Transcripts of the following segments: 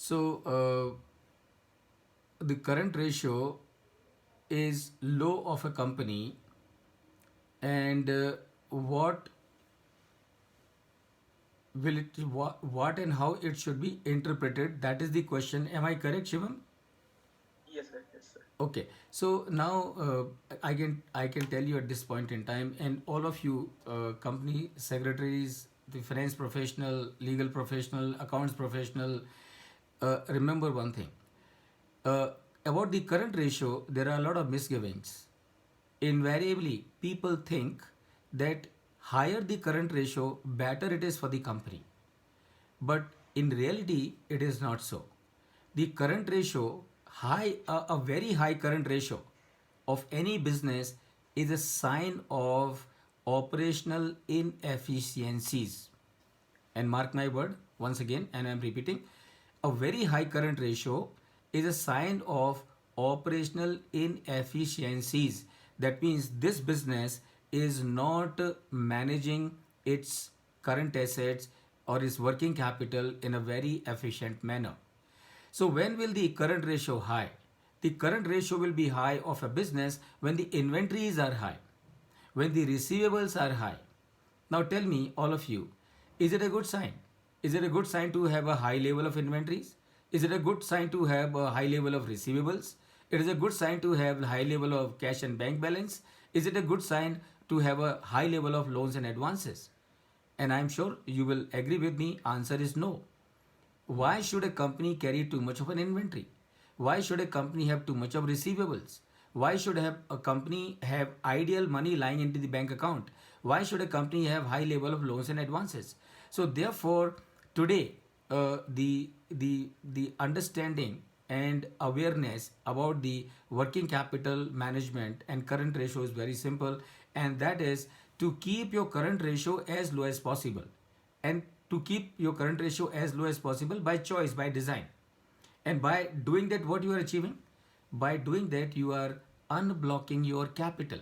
So the current ratio is low of a company, and what what and how it should be interpreted, that is the question. Am I correct, Shivam? Yes, sir. Yes, sir. Okay, so now I can tell you at this point in time, and all of you, company secretaries, the finance professional, legal professional, accounts professional, remember one thing. Uh, about the current ratio, there are a lot of misgivings. Invariably, people think that higher the current ratio, better it is for the company. But in reality, it is not so. The current ratio, a very high current ratio of any business is a sign of operational inefficiencies. And mark my word once again, and I'm repeating, a very high current ratio is a sign of operational inefficiencies. That means this business is not managing its current assets or its working capital in a very efficient manner. So when will the current ratio high? The current ratio will be high of a business when the inventories are high, when the receivables are high. Now tell me, all of you, is it a good sign? Is it a good sign to have a high level of inventories? Is it a good sign to have a high level of receivables? It is a good sign to have a high level of cash and bank balance. Is it a good sign to have a high level of loans and advances? And I'm sure you will agree with me, answer is no. Why should a company carry too much of an inventory? Why should a company have too much of receivables? Why should a company have ideal money lying into the bank account? Why should a company have high level of loans and advances? So therefore, today, the understanding and awareness about the working capital management and current ratio is very simple, and that is to keep your current ratio as low as possible, and to keep your current ratio as low as possible by choice, by design. And by doing that, what you are achieving? By doing that, you are unblocking your capital.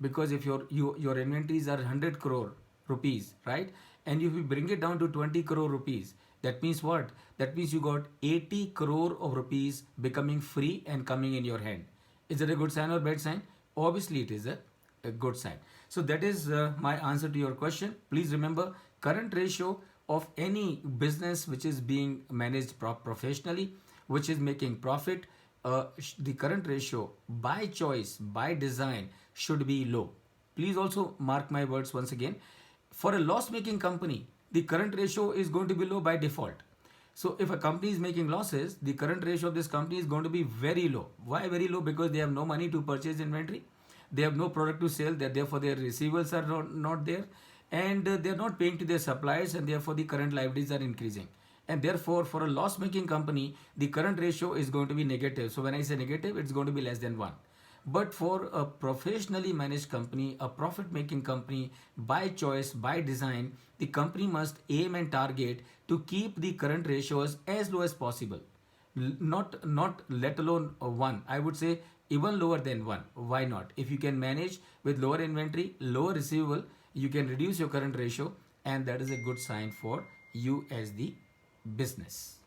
Because if your inventories are 100 crore rupees, right? And if you bring it down to 20 crore rupees, that means what? That means you got 80 crore of rupees becoming free and coming in your hand. Is it a good sign or bad sign? Obviously, it is a good sign. So that is my answer to your question. Please remember, current ratio of any business which is being managed professionally, which is making profit, the current ratio by choice, by design, should be low. Please also mark my words once again. For a loss making company, the current ratio is going to be low by default. So if a company is making losses, the current ratio of this company is going to be very low. Why very low? Because they have no money to purchase inventory. They have no product to sell. That therefore their receivables are not there, and they are not paying to their suppliers, and therefore the current liabilities are increasing. And therefore, for a loss-making company, the current ratio is going to be negative. So when I say negative, it's going to be less than 1. But for a professionally managed company, a profit making company, by choice, by design, the company must aim and target to keep the current ratios as low as possible. Not let alone 1. I would say even lower than 1. Why not? If you can manage with lower inventory, lower receivable, you can reduce your current ratio, and that is a good sign for you as the business.